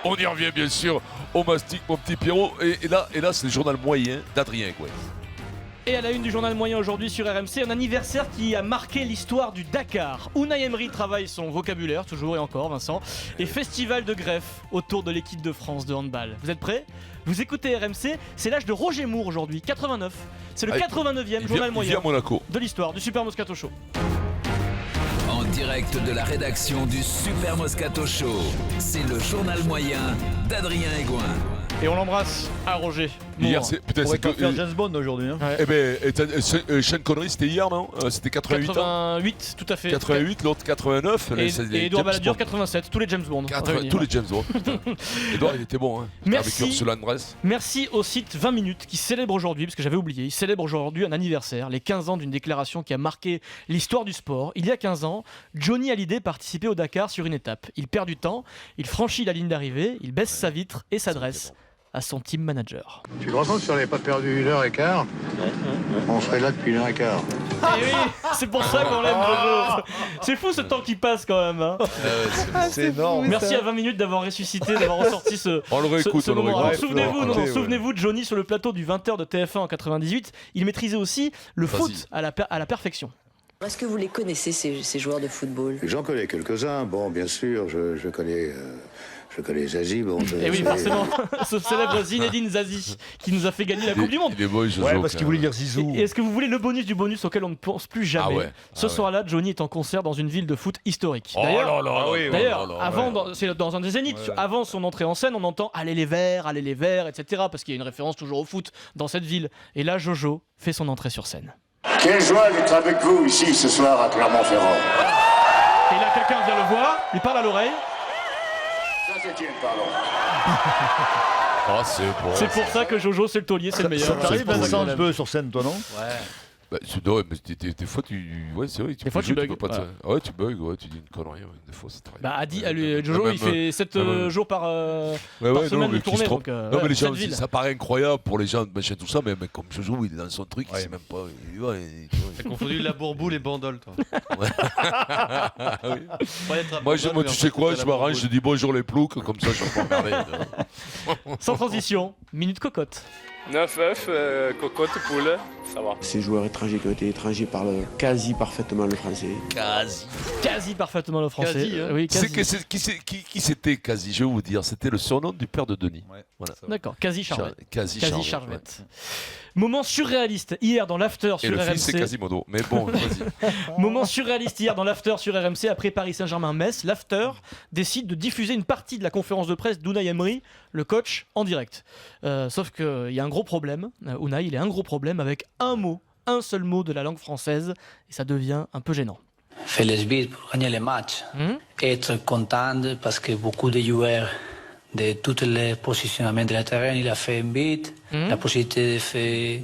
On y revient bien sûr au mastic, mon petit Pierrot. Et là c'est le journal moyen d'Adrien Gouin. Et à la une du journal moyen aujourd'hui sur RMC, un anniversaire qui a marqué l'histoire du Dakar. Unai Emery travaille son vocabulaire, toujours et encore Vincent, et festival de greffe autour de l'équipe de France de handball. Vous êtes prêts ? Vous écoutez RMC, c'est l'âge de Roger Moore aujourd'hui, 89. C'est le 89e journal moyen de l'histoire du Super Moscato Show. En direct de la rédaction du Super Moscato Show, c'est le journal moyen d'Adrien Aigouin. Et on l'embrasse à Roger Moore. Hier, peut-être c'est faire James Bond aujourd'hui. Hein. Ouais. Eh ben, Sean Connery, c'était hier, non ? C'était 88 88, tout à fait. 88, l'autre 89. Et Edouard Balladur, 87. Tous les James Bond. Tous les James Bond. Edouard, il était bon. Hein. Merci. Avec Ursula Andress. Merci au site 20 minutes qui célèbre aujourd'hui, parce que j'avais oublié, il célèbre aujourd'hui un anniversaire, les 15 ans d'une déclaration qui a marqué l'histoire du sport. Il y a 15 ans, Johnny Hallyday participait au Dakar sur une étape. Il perd du temps, il franchit la ligne d'arrivée, il baisse sa vitre et s'adresse à son team manager. Tu te rends compte si on n'avait pas perdu 1h15, on serait là depuis 1h15. Et oui, c'est pour ça qu'on l'aime, Jojo. C'est fou ce temps qui passe quand même. Hein. C'est énorme. Merci à 20 minutes d'avoir ressuscité, d'avoir ressorti ce moment. Alors, souvenez-vous de Johnny sur le plateau du 20h de TF1 en 98. Il maîtrisait aussi le foot à la perfection. Est-ce que vous les connaissez, ces joueurs de football ? J'en connais quelques-uns. Bon, bien sûr, je connais Zazie. Bon, et oui, forcément, ce célèbre Zinedine Zazie qui nous a fait gagner la Coupe du Monde. Il est beau, Jojo. Ouais, parce qu'il voulait dire Zizou. Et est-ce que vous voulez le bonus du bonus auquel on ne pense plus jamais ? Ce soir-là, Johnny est en concert dans une ville de foot historique. D'ailleurs, c'est dans un des zéniths. Avant son entrée en scène, on entend allez les Verts, etc. Parce qu'il y a une référence toujours au foot dans cette ville. Et là, Jojo fait son entrée sur scène. Quelle joie d'être avec vous ici ce soir à Clermont-Ferrand. Et là, quelqu'un vient le voir, lui parle à l'oreille. Saint-Étienne, pardon. C'est pour ça que Jojo, c'est le taulier, c'est le meilleur. Ça t'arrive un peu sur scène, toi, non ? Ouais. Bah, des fois, c'est vrai. Des fois, tu bugs. Ouais, tu bugs, tu dis une connerie. Des fois, c'est très bien. Jojo, il fait 7 jours par semaine de tournée. Non, mais les gens, ça paraît incroyable pour les gens, machin, tout ça, mais comme Jojo, il est dans son truc, il sait même pas. T'as confondu la bourboule et bandole, toi. Moi, tu sais quoi, je m'arrange, je dis bonjour les ploucs, comme ça, je vais pas m'emmerder. Sans transition, minute cocotte. 9-9, cocotte, poule, ça va. Ces joueurs étrangers qui ont été étrangers parlent quasi parfaitement le français. Quasi parfaitement le français. Quasi, hein. Oui, quasi. Qui c'était Quasi, je vais vous dire. C'était le surnom du père de Denis. Ouais, voilà. D'accord, Quasi Charvet. Quasi Charvette. Moment surréaliste hier dans l'after sur RMC. Et le fils c'est Quasimodo, mais bon, vas-y. Moment surréaliste hier dans l'after sur RMC après Paris Saint-Germain-Metz. L'after décide de diffuser une partie de la conférence de presse d'Unai Emery, le coach, en direct. Sauf qu'il y a un gros problème. Unai, il a un gros problème avec un seul mot de la langue française et ça devient un peu gênant. Faire les bites pour gagner les matchs. Être content parce que beaucoup de joueurs de tous les positionnements de la terrain, il a fait une bite. La possibilité de faire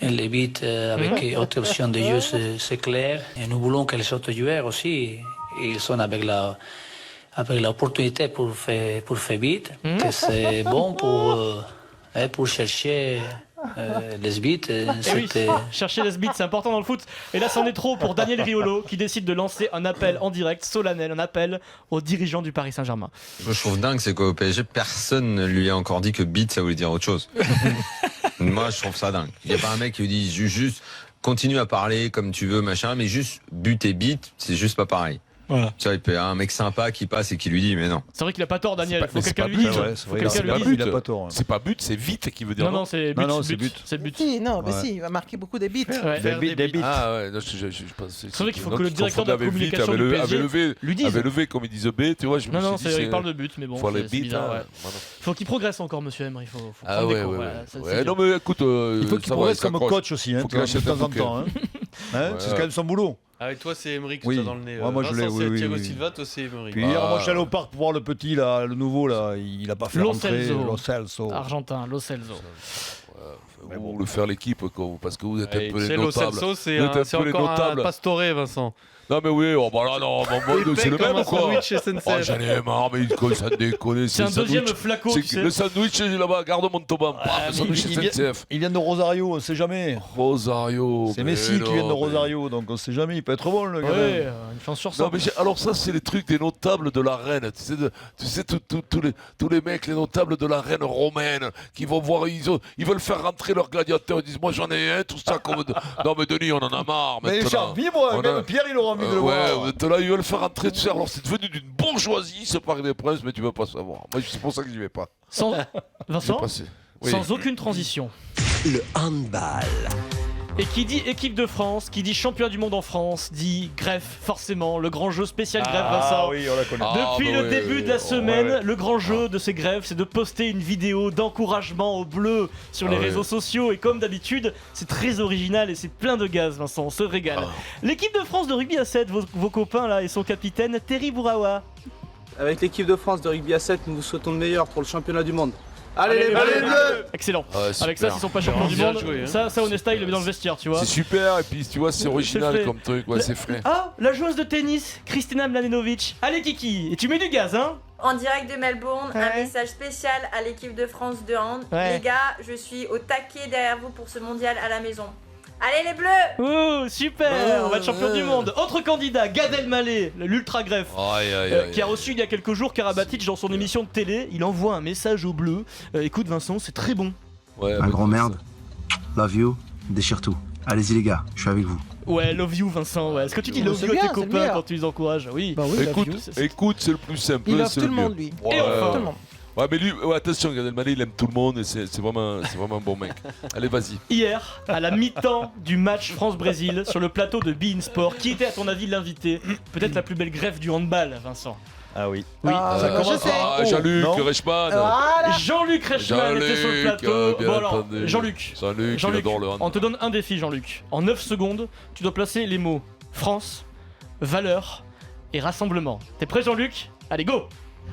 les bites avec autre option de jeu, c'est clair. Et nous voulons que les autres joueurs aussi, ils sont avec l'opportunité pour faire bite. Que c'est bon pour chercher les beats. Chercher les beats, c'est important dans le foot. Et là, c'en est trop pour Daniel Riolo qui décide de lancer un appel en direct, solennel, un appel aux dirigeants du Paris Saint-Germain. Moi, je trouve dingue, c'est qu'au PSG, personne ne lui a encore dit que beat, ça voulait dire autre chose. Moi, je trouve ça dingue. Il n'y a pas un mec qui lui dit juste continue à parler comme tu veux, machin, mais juste but et beat, c'est juste pas pareil. Voilà. Tu vois, il peut y avoir un mec sympa qui passe et qui lui dit mais non. C'est vrai qu'il a pas tort, Daniel. Faut quelqu'un lui dise. Il a pas tort. C'est pas but, c'est vite qui veut dire. Non, c'est but. Non, c'est but. C'est but. Si, non, mais si, il va marquer beaucoup des buts. Des buts. Ah ouais, non, je pense. C'est vrai qu'il faut que le directeur de la communication du PSG lui dise. Avait levé comme il disait B, tu vois. Non, il parle de but, mais bon. C'est bizarre. Faut qu'il progresse encore, monsieur Emery. Il faut prendre des cours. Ouais, non mais écoute, il faut qu'il progresse comme coach aussi, de temps en temps. C'est quand même son boulot. Avec toi, c'est Emery que tu as dans le nez. Moi, je l'ai. C'est Thiago Silva, toi, c'est Emery. Puis hier, moi, je suis allé au parc pour voir le petit, là, le nouveau, là. Il a pas fait rentrer. Lo Celso. Argentin, Lo Celso. vous voulez faire l'équipe, parce que vous êtes un peu les Lo notables. Celso, c'est Vous êtes un peu les encore un notables. Pastore, Vincent. Non mais oui, oh, bah là, non, c'est le même ou quoi? Sandwich SNCF. Oh, j'en ai marre, mais ça déconne. C'est un deuxième Flaco, tu sais. Le sandwich là-bas, garde Montauban. Le sandwich SNCF. Il vient de Rosario, on ne sait jamais. Rosario. C'est Messi qui vient de Rosario, donc on ne sait jamais, il peut être bon le gars. Ouais, une chance sur 100. Non, mais alors ça, c'est les trucs des notables de la reine. Tu sais tous les mecs, les notables de la reine romaine, qui vont voir, ils veulent faire rentrer leurs gladiateurs. Ils disent, moi j'en ai un, tout ça. Non mais Denis, on en a marre Mais maintenant. Charles, moi, même Pierre, il aura envie de le voir. Ouais, là, ils veulent faire rentrer tout ça. Alors c'est devenu d'une bourgeoisie, ce Parc des Princes, mais tu vas pas savoir. Moi, c'est pour ça que j'y vais pas. Vincent, oui. Sans aucune transition. Le handball. Et qui dit équipe de France, qui dit championnat du monde en France, dit greffe, forcément, le grand jeu spécial greffe, Vincent. Ah oui, on la connaît. Depuis le début de la semaine, le grand jeu de ces greffes, c'est de poster une vidéo d'encouragement au bleu sur les réseaux sociaux. Et comme d'habitude, c'est très original et c'est plein de gaz, Vincent, on se régale. L'équipe de France de rugby à 7, vos copains là, et son capitaine, Terry Bourawa. Avec l'équipe de France de rugby à 7, nous vous souhaitons le meilleur pour le championnat du monde. Allez les bleus! Excellent. Ouais, avec ça, s'ils sont pas champions du monde, joué, hein. ça Onesta il le met dans le vestiaire, tu vois. C'est super, et puis tu vois, c'est original frais. comme truc, ouais, c'est frais. Ah, la joueuse de tennis, Kristina Mladenovic. Allez Kiki, et tu mets du gaz, hein? En direct de Melbourne, un message spécial à l'équipe de France de hand. Ouais. Les gars, je suis au taquet derrière vous pour ce mondial à la maison. Allez les bleus! Oh, super! On va être champion du monde. Autre candidat, Gad Elmaleh, l'ultra greffe, qui a reçu il y a quelques jours Karabatic dans son émission de télé. Il envoie un message au bleu. Écoute Vincent, c'est très bon. Ouais, un grand merde. Love you, déchire tout. Allez-y les gars, je suis avec vous. Ouais, love you Vincent, ouais. Est-ce que tu dis love you à tes copains quand tu les encourages? Oui. Bah oui, écoute, c'est le plus simple. Il love c'est tout le mieux. monde, lui. Et enfin, tout le monde. Ouais, mais lui, attention, Gad Elmaleh, il aime tout le monde et c'est vraiment un bon mec. Allez, vas-y. hier, à la mi-temps du match France-Brésil, sur le plateau de Bein Sport, qui était à ton avis l'invité? Peut-être la plus belle greffe du handball, Vincent. Ah oui. Oui, ça commence. Jean-Luc Reichmann. Jean-Luc Reichmann était sur le plateau. Bien Bon alors, entendu. Jean-Luc, il adore le handball. on te donne un défi, Jean-Luc. En 9 secondes, tu dois placer les mots France, valeur et rassemblement. T'es prêt, Jean-Luc? Allez, go!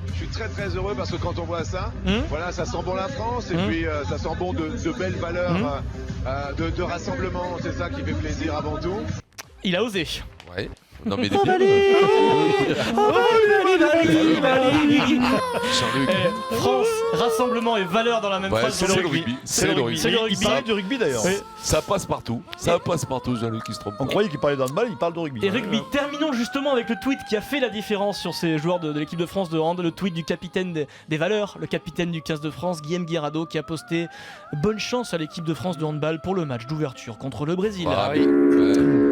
Je suis très très heureux parce que quand on voit ça, voilà, ça sent bon la France et puis ça sent bon de belles valeurs, de rassemblement, c'est ça qui fait plaisir avant tout. Il a osé. Ouais. Non mais il est France, rassemblement et valeur dans la même phrase. C'est le rugby. C'est le rugby. Il parlait du rugby d'ailleurs. Ça passe partout. Ça passe partout, Jean-Luc qui se trompe. On croyait qu'il parlait d'handball, il parle de rugby. Et rugby. Terminons justement avec le tweet qui a fait la différence sur ces joueurs de l'équipe de France de hand. Le tweet du capitaine des valeurs, le capitaine du 15 de France, Guillaume Guirado, qui a posté bonne chance à l'équipe de France de handball pour le match d'ouverture contre le Brésil. Ah oui.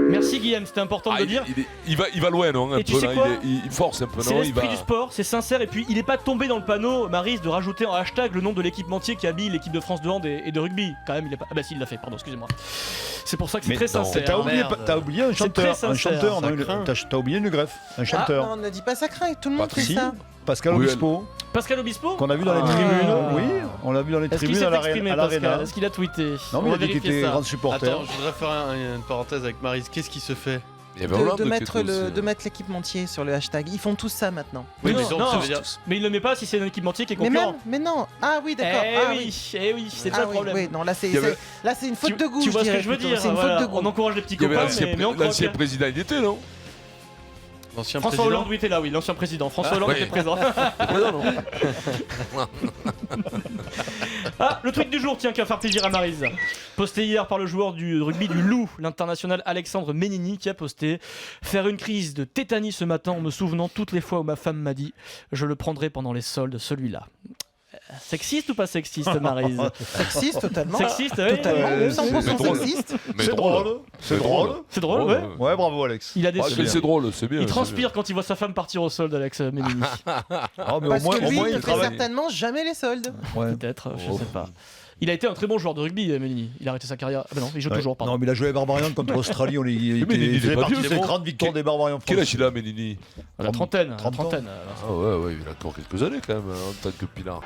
Merci Guillaume, c'était important de le dire. Il va loin, non? Et tu sais quoi? Il force un peu, non? C'est l'esprit du sport, c'est sincère. Et puis il est pas tombé dans le panneau, Maryse, de rajouter en hashtag le nom de l'équipementier qui habille l'équipe de France de hand et de rugby. Quand même, il a pas. Ah bah si, il l'a fait, pardon, excusez-moi. C'est pour ça que c'est très sincère. T'as oublié un chanteur. T'as oublié une greffe. Un chanteur. Ah, non, ne dis pas ça craint, tout le monde fait ça. Pascal Obispo. Pascal Obispo qu'on a vu dans les tribunes, oui, on l'a vu dans les tribunes à l'Arena. Est-ce qu'il a tweeté? Non, mais il a dit qu'il était grand supporter. Attends, je voudrais faire une parenthèse avec Maryse. Qu'est-ce qui se fait? De mettre l'équipementier sur le hashtag. Ils font tous ça maintenant. Oui, mais il le met pas si c'est un équipementier qui est concurrent. Mais non. Ah oui, d'accord. Oui, c'est ça le problème. Oui, non, là c'est une faute de goût. Tu vois ce que je veux dire? C'est une faute de goût. On encourage les petits copains, mais on croit. L'ancien président, il était, non? François Hollande, oui, était là, oui, l'ancien président. François Hollande était présent. Ah, le tweet du jour, tiens, qui va faire plaisir à Maryse. Posté hier par le joueur du rugby du Loup, l'international Alexandre Ménini, qui a posté: faire une crise de tétanie ce matin en me souvenant toutes les fois où ma femme m'a dit je le prendrai pendant les soldes, celui-là. Sexiste ou pas sexiste, Maryse? Sexiste, totalement. Sexiste, oui. Totalement, 100% sexiste. C'est drôle. C'est drôle. C'est drôle, ouais. Ouais, bravo, Alex. Il a des c'est drôle, c'est bien. Il transpire quand il voit sa femme partir au solde, Alex Ménini. Parce que lui, il ne fait certainement jamais les soldes. Peut-être, je sais pas. Il a été un très bon joueur de rugby, Ménini. Il a arrêté sa carrière. Ah bah non, il joue toujours, pardon. Non, mais il a joué Barbarian contre l'Australie. Il faisait partie de ces grandes victoires des Barbarians français. Quel âge il a, Ménini? La trentaine. Ah ouais, il a encore quelques années quand même en tant que pilar.